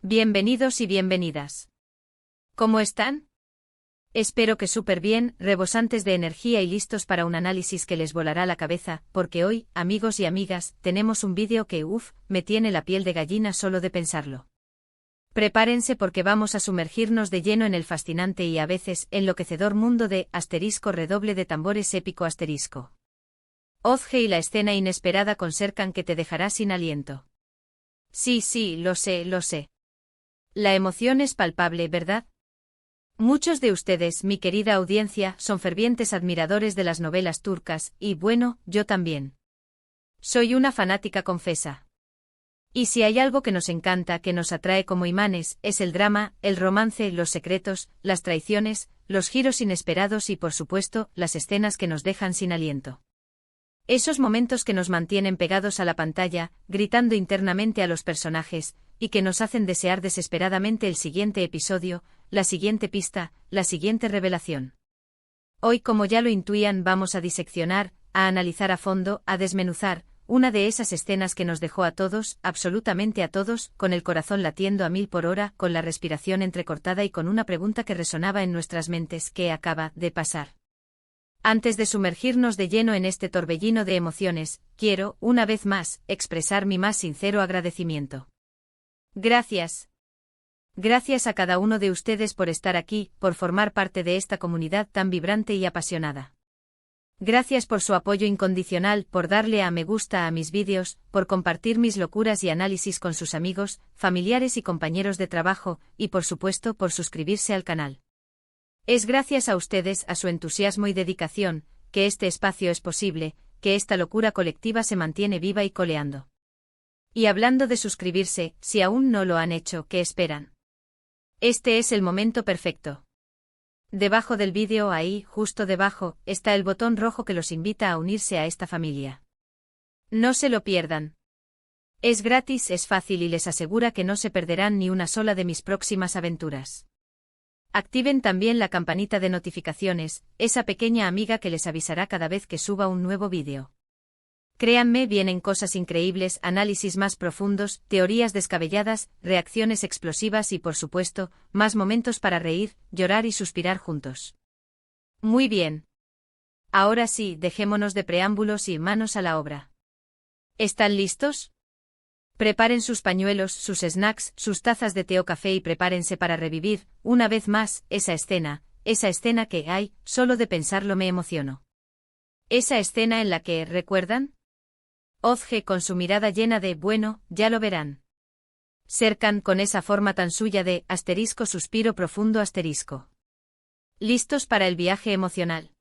Bienvenidos y bienvenidas. ¿Cómo están? Espero que súper bien, rebosantes de energía y listos para un análisis que les volará la cabeza, porque hoy, amigos y amigas, tenemos un vídeo que, me tiene la piel de gallina solo de pensarlo. Prepárense porque vamos a sumergirnos de lleno en el fascinante y a veces enloquecedor mundo de redoble de tambores épico *. Ozge y la escena inesperada con Serkan que te dejará sin aliento. Sí, lo sé. La emoción es palpable, ¿verdad? Muchos de ustedes, mi querida audiencia, son fervientes admiradores de las novelas turcas, y bueno, yo también. Soy una fanática confesa. Y si hay algo que nos encanta, que nos atrae como imanes, es el drama, el romance, los secretos, las traiciones, los giros inesperados y por supuesto, las escenas que nos dejan sin aliento. Esos momentos que nos mantienen pegados a la pantalla, gritando internamente a los personajes, y que nos hacen desear desesperadamente el siguiente episodio, la siguiente pista, la siguiente revelación. Hoy, como ya lo intuían, vamos a diseccionar, a analizar a fondo, a desmenuzar, una de esas escenas que nos dejó a todos, absolutamente a todos, con el corazón latiendo a 1000 por hora, con la respiración entrecortada y con una pregunta que resonaba en nuestras mentes: ¿qué acaba de pasar? Antes de sumergirnos de lleno en este torbellino de emociones, quiero, una vez más, expresar mi más sincero agradecimiento. Gracias. Gracias a cada uno de ustedes por estar aquí, por formar parte de esta comunidad tan vibrante y apasionada. Gracias por su apoyo incondicional, por darle a me gusta a mis vídeos, por compartir mis locuras y análisis con sus amigos, familiares y compañeros de trabajo, y por supuesto por suscribirse al canal. Es gracias a ustedes, a su entusiasmo y dedicación, que este espacio es posible, que esta locura colectiva se mantiene viva y coleando. Y hablando de suscribirse, si aún no lo han hecho, ¿qué esperan? Este es el momento perfecto. Debajo del vídeo, ahí, justo debajo, está el botón rojo que los invita a unirse a esta familia. No se lo pierdan. Es gratis, es fácil y les asegura que no se perderán ni una sola de mis próximas aventuras. Activen también la campanita de notificaciones, esa pequeña amiga que les avisará cada vez que suba un nuevo vídeo. Créanme, vienen cosas increíbles, análisis más profundos, teorías descabelladas, reacciones explosivas y por supuesto, más momentos para reír, llorar y suspirar juntos. Muy bien. Ahora sí, dejémonos de preámbulos y manos a la obra. ¿Están listos? Preparen sus pañuelos, sus snacks, sus tazas de té o café y prepárense para revivir, una vez más, esa escena que, solo de pensarlo me emociono. Esa escena en la que, ¿recuerdan? Ozge con su mirada llena de, bueno, ya lo verán. Serkan con esa forma tan suya de, suspiro profundo *. ¿Listos para el viaje emocional?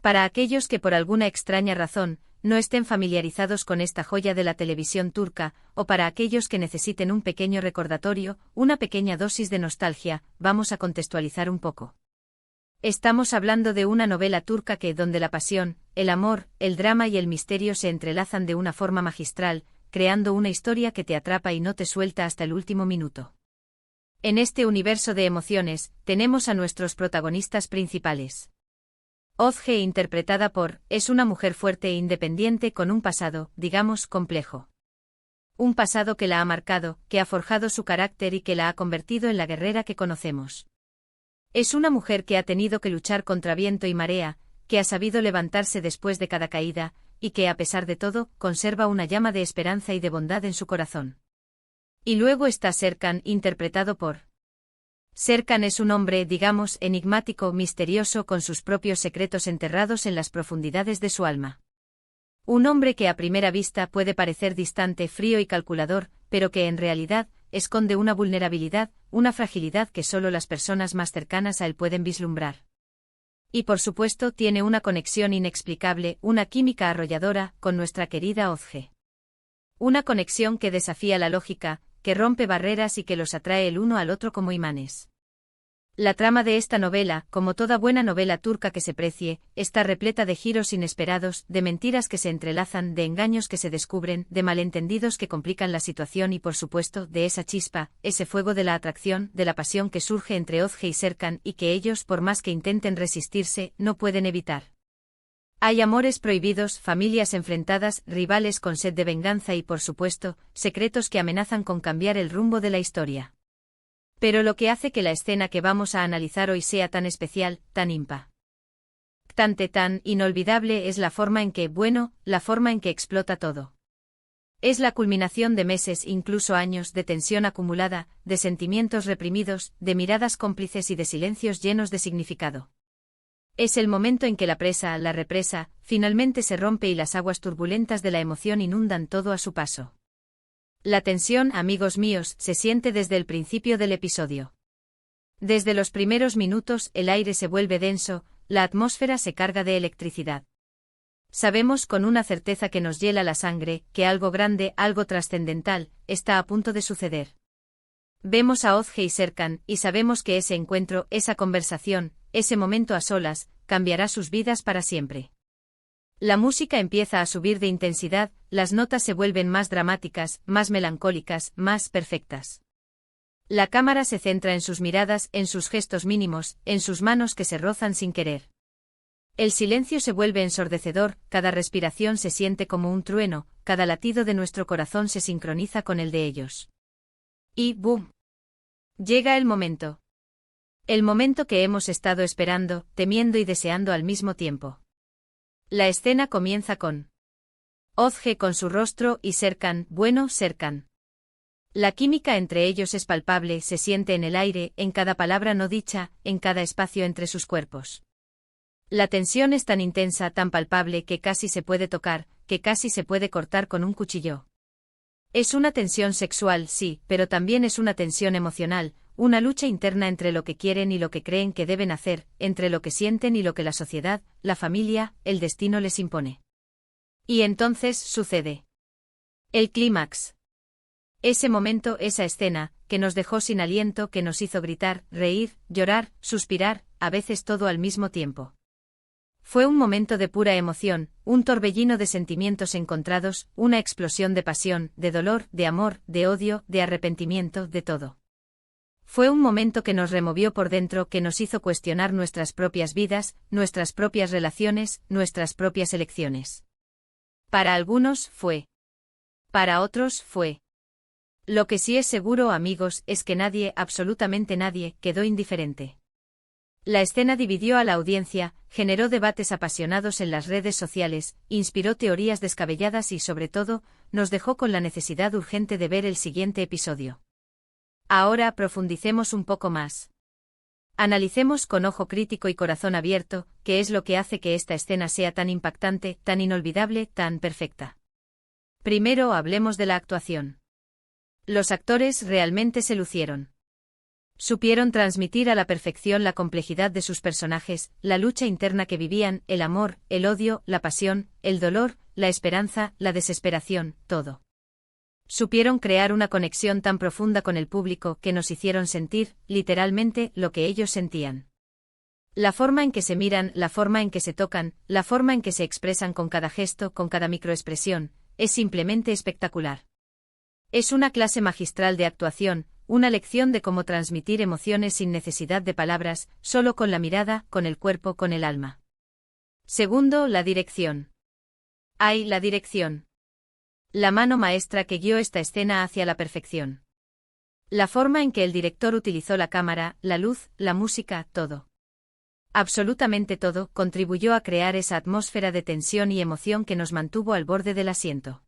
Para aquellos que por alguna extraña razón, no estén familiarizados con esta joya de la televisión turca, o para aquellos que necesiten un pequeño recordatorio, una pequeña dosis de nostalgia, vamos a contextualizar un poco. Estamos hablando de una novela turca donde la pasión, el amor, el drama y el misterio se entrelazan de una forma magistral, creando una historia que te atrapa y no te suelta hasta el último minuto. En este universo de emociones, tenemos a nuestros protagonistas principales. Ozge, interpretada por, es una mujer fuerte e independiente con un pasado, digamos, complejo. Un pasado que la ha marcado, que ha forjado su carácter y que la ha convertido en la guerrera que conocemos. Es una mujer que ha tenido que luchar contra viento y marea, que ha sabido levantarse después de cada caída, y que a pesar de todo, conserva una llama de esperanza y de bondad en su corazón. Y luego está Serkan, interpretado por. Serkan es un hombre, digamos, enigmático, misterioso, con sus propios secretos enterrados en las profundidades de su alma. Un hombre que a primera vista puede parecer distante, frío y calculador, pero que en realidad, esconde una vulnerabilidad, una fragilidad que solo las personas más cercanas a él pueden vislumbrar. Y por supuesto tiene una conexión inexplicable, una química arrolladora, con nuestra querida Ozge. Una conexión que desafía la lógica, que rompe barreras y que los atrae el uno al otro como imanes. La trama de esta novela, como toda buena novela turca que se precie, está repleta de giros inesperados, de mentiras que se entrelazan, de engaños que se descubren, de malentendidos que complican la situación y por supuesto, de esa chispa, ese fuego de la atracción, de la pasión que surge entre Ozge y Serkan y que ellos, por más que intenten resistirse, no pueden evitar. Hay amores prohibidos, familias enfrentadas, rivales con sed de venganza y, por supuesto, secretos que amenazan con cambiar el rumbo de la historia. Pero lo que hace que la escena que vamos a analizar hoy sea tan especial, tan impactante, tan inolvidable es la forma en que, la forma en que explota todo. Es la culminación de meses, incluso años, de tensión acumulada, de sentimientos reprimidos, de miradas cómplices y de silencios llenos de significado. Es el momento en que la represa, finalmente se rompe y las aguas turbulentas de la emoción inundan todo a su paso. La tensión, amigos míos, se siente desde el principio del episodio. Desde los primeros minutos, el aire se vuelve denso, la atmósfera se carga de electricidad. Sabemos con una certeza que nos hiela la sangre, que algo grande, algo trascendental, está a punto de suceder. Vemos a Ozge y Serkan, y sabemos que ese encuentro, esa conversación, ese momento a solas, cambiará sus vidas para siempre. La música empieza a subir de intensidad, las notas se vuelven más dramáticas, más melancólicas, más perfectas. La cámara se centra en sus miradas, en sus gestos mínimos, en sus manos que se rozan sin querer. El silencio se vuelve ensordecedor, cada respiración se siente como un trueno, cada latido de nuestro corazón se sincroniza con el de ellos. Y ¡boom! Llega el momento. El momento que hemos estado esperando, temiendo y deseando al mismo tiempo. La escena comienza con Ozge con su rostro y Serkan, Serkan. La química entre ellos es palpable, se siente en el aire, en cada palabra no dicha, en cada espacio entre sus cuerpos. La tensión es tan intensa, tan palpable que casi se puede tocar, que casi se puede cortar con un cuchillo. Es una tensión sexual, sí, pero también es una tensión emocional, una lucha interna entre lo que quieren y lo que creen que deben hacer, entre lo que sienten y lo que la sociedad, la familia, el destino les impone. Y entonces sucede. El clímax. Ese momento, esa escena, que nos dejó sin aliento, que nos hizo gritar, reír, llorar, suspirar, a veces todo al mismo tiempo. Fue un momento de pura emoción, un torbellino de sentimientos encontrados, una explosión de pasión, de dolor, de amor, de odio, de arrepentimiento, de todo. Fue un momento que nos removió por dentro, que nos hizo cuestionar nuestras propias vidas, nuestras propias relaciones, nuestras propias elecciones. Para algunos fue. Para otros fue. Lo que sí es seguro, amigos, es que nadie, absolutamente nadie, quedó indiferente. La escena dividió a la audiencia, generó debates apasionados en las redes sociales, inspiró teorías descabelladas y, sobre todo, nos dejó con la necesidad urgente de ver el siguiente episodio. Ahora profundicemos un poco más. Analicemos con ojo crítico y corazón abierto, qué es lo que hace que esta escena sea tan impactante, tan inolvidable, tan perfecta. Primero hablemos de la actuación. Los actores realmente se lucieron. Supieron transmitir a la perfección la complejidad de sus personajes, la lucha interna que vivían, el amor, el odio, la pasión, el dolor, la esperanza, la desesperación, todo. Supieron crear una conexión tan profunda con el público que nos hicieron sentir, literalmente, lo que ellos sentían. La forma en que se miran, la forma en que se tocan, la forma en que se expresan con cada gesto, con cada microexpresión, es simplemente espectacular. Es una clase magistral de actuación, una lección de cómo transmitir emociones sin necesidad de palabras, solo con la mirada, con el cuerpo, con el alma. Segundo, la dirección. ¡Ay, la dirección! La mano maestra que guió esta escena hacia la perfección. La forma en que el director utilizó la cámara, la luz, la música, todo. Absolutamente todo contribuyó a crear esa atmósfera de tensión y emoción que nos mantuvo al borde del asiento.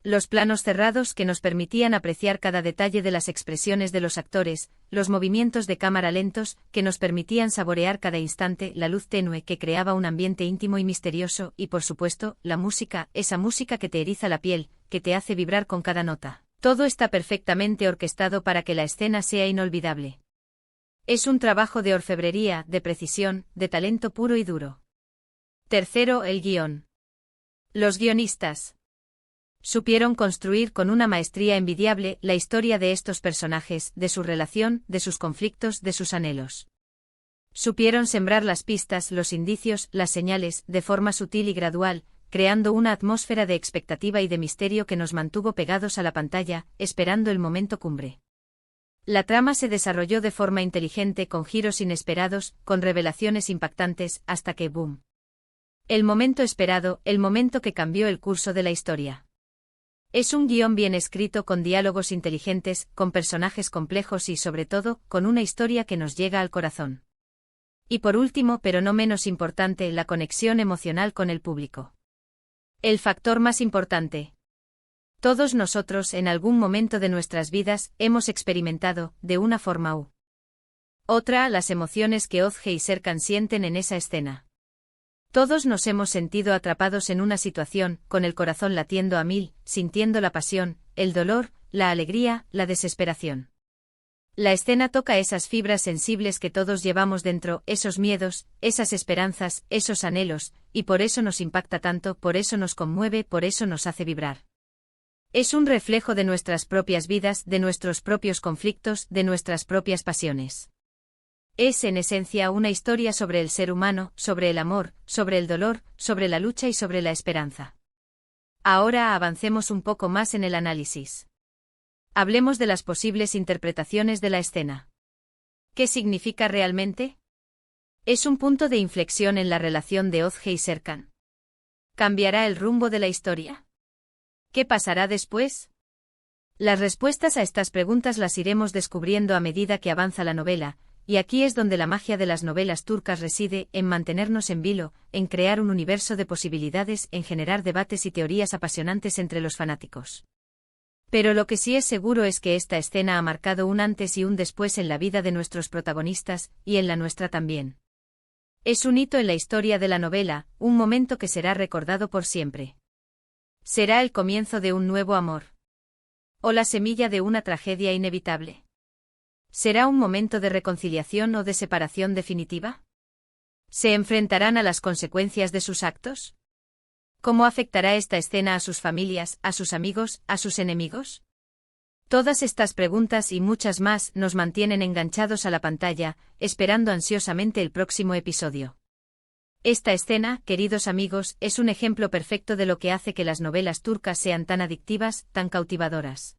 Los planos cerrados que nos permitían apreciar cada detalle de las expresiones de los actores, los movimientos de cámara lentos que nos permitían saborear cada instante, la luz tenue que creaba un ambiente íntimo y misterioso, y por supuesto, la música, esa música que te eriza la piel, que te hace vibrar con cada nota. Todo está perfectamente orquestado para que la escena sea inolvidable. Es un trabajo de orfebrería, de precisión, de talento puro y duro. Tercero, el guión. Los guionistas supieron construir con una maestría envidiable la historia de estos personajes, de su relación, de sus conflictos, de sus anhelos. Supieron sembrar las pistas, los indicios, las señales, de forma sutil y gradual, creando una atmósfera de expectativa y de misterio que nos mantuvo pegados a la pantalla, esperando el momento cumbre. La trama se desarrolló de forma inteligente, con giros inesperados, con revelaciones impactantes, hasta que ¡boom! El momento esperado, el momento que cambió el curso de la historia. Es un guión bien escrito con diálogos inteligentes, con personajes complejos y sobre todo, con una historia que nos llega al corazón. Y por último, pero no menos importante, la conexión emocional con el público. El factor más importante. Todos nosotros en algún momento de nuestras vidas hemos experimentado, de una forma u otra, las emociones que Ozge y Serkan sienten en esa escena. Todos nos hemos sentido atrapados en una situación, con el corazón latiendo a mil, sintiendo la pasión, el dolor, la alegría, la desesperación. La escena toca esas fibras sensibles que todos llevamos dentro, esos miedos, esas esperanzas, esos anhelos, y por eso nos impacta tanto, por eso nos conmueve, por eso nos hace vibrar. Es un reflejo de nuestras propias vidas, de nuestros propios conflictos, de nuestras propias pasiones. Es en esencia una historia sobre el ser humano, sobre el amor, sobre el dolor, sobre la lucha y sobre la esperanza. Ahora avancemos un poco más en el análisis. Hablemos de las posibles interpretaciones de la escena. ¿Qué significa realmente? Es un punto de inflexión en la relación de Ozge y Serkan. ¿Cambiará el rumbo de la historia? ¿Qué pasará después? Las respuestas a estas preguntas las iremos descubriendo a medida que avanza la novela, y aquí es donde la magia de las novelas turcas reside, en mantenernos en vilo, en crear un universo de posibilidades, en generar debates y teorías apasionantes entre los fanáticos. Pero lo que sí es seguro es que esta escena ha marcado un antes y un después en la vida de nuestros protagonistas, y en la nuestra también. Es un hito en la historia de la novela, un momento que será recordado por siempre. ¿Será el comienzo de un nuevo amor? ¿O la semilla de una tragedia inevitable? ¿Será un momento de reconciliación o de separación definitiva? ¿Se enfrentarán a las consecuencias de sus actos? ¿Cómo afectará esta escena a sus familias, a sus amigos, a sus enemigos? Todas estas preguntas y muchas más nos mantienen enganchados a la pantalla, esperando ansiosamente el próximo episodio. Esta escena, queridos amigos, es un ejemplo perfecto de lo que hace que las novelas turcas sean tan adictivas, tan cautivadoras.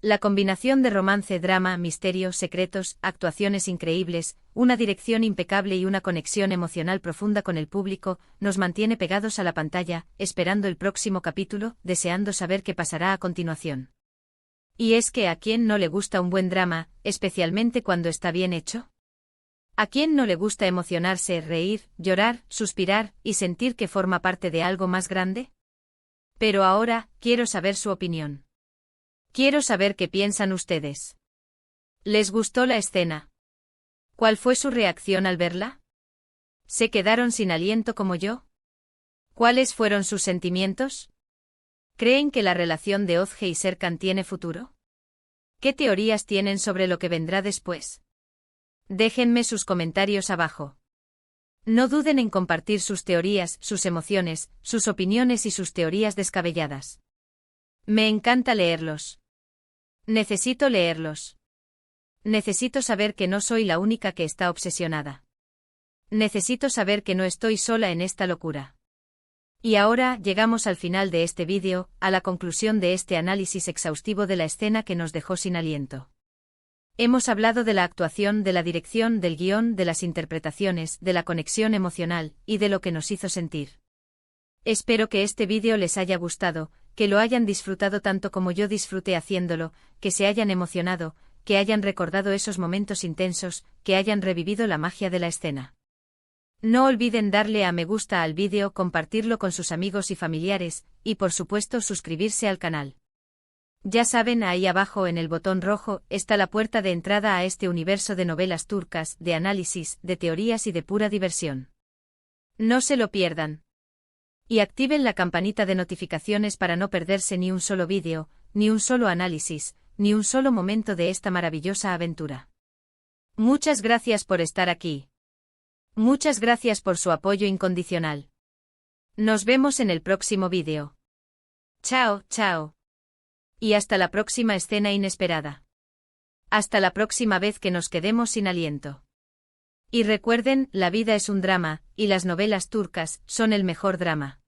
La combinación de romance, drama, misterio, secretos, actuaciones increíbles, una dirección impecable y una conexión emocional profunda con el público, nos mantiene pegados a la pantalla, esperando el próximo capítulo, deseando saber qué pasará a continuación. ¿Y es que a quién no le gusta un buen drama, especialmente cuando está bien hecho? ¿A quién no le gusta emocionarse, reír, llorar, suspirar y sentir que forma parte de algo más grande? Pero ahora, quiero saber su opinión. Quiero saber qué piensan ustedes. ¿Les gustó la escena? ¿Cuál fue su reacción al verla? ¿Se quedaron sin aliento como yo? ¿Cuáles fueron sus sentimientos? ¿Creen que la relación de Ozge y Serkan tiene futuro? ¿Qué teorías tienen sobre lo que vendrá después? Déjenme sus comentarios abajo. No duden en compartir sus teorías, sus emociones, sus opiniones y sus teorías descabelladas. Me encanta leerlos. Necesito leerlos. Necesito saber que no soy la única que está obsesionada. Necesito saber que no estoy sola en esta locura. Y ahora llegamos al final de este vídeo, a la conclusión de este análisis exhaustivo de la escena que nos dejó sin aliento. Hemos hablado de la actuación, de la dirección, del guión, de las interpretaciones, de la conexión emocional, y de lo que nos hizo sentir. Espero que este vídeo les haya gustado, que lo hayan disfrutado tanto como yo disfruté haciéndolo, que se hayan emocionado, que hayan recordado esos momentos intensos, que hayan revivido la magia de la escena. No olviden darle a me gusta al vídeo, compartirlo con sus amigos y familiares, y por supuesto suscribirse al canal. Ya saben, ahí abajo en el botón rojo está la puerta de entrada a este universo de novelas turcas, de análisis, de teorías y de pura diversión. No se lo pierdan. Y activen la campanita de notificaciones para no perderse ni un solo vídeo, ni un solo análisis, ni un solo momento de esta maravillosa aventura. Muchas gracias por estar aquí. Muchas gracias por su apoyo incondicional. Nos vemos en el próximo vídeo. Chao, chao. Y hasta la próxima escena inesperada. Hasta la próxima vez que nos quedemos sin aliento. Y recuerden, la vida es un drama, y las novelas turcas son el mejor drama.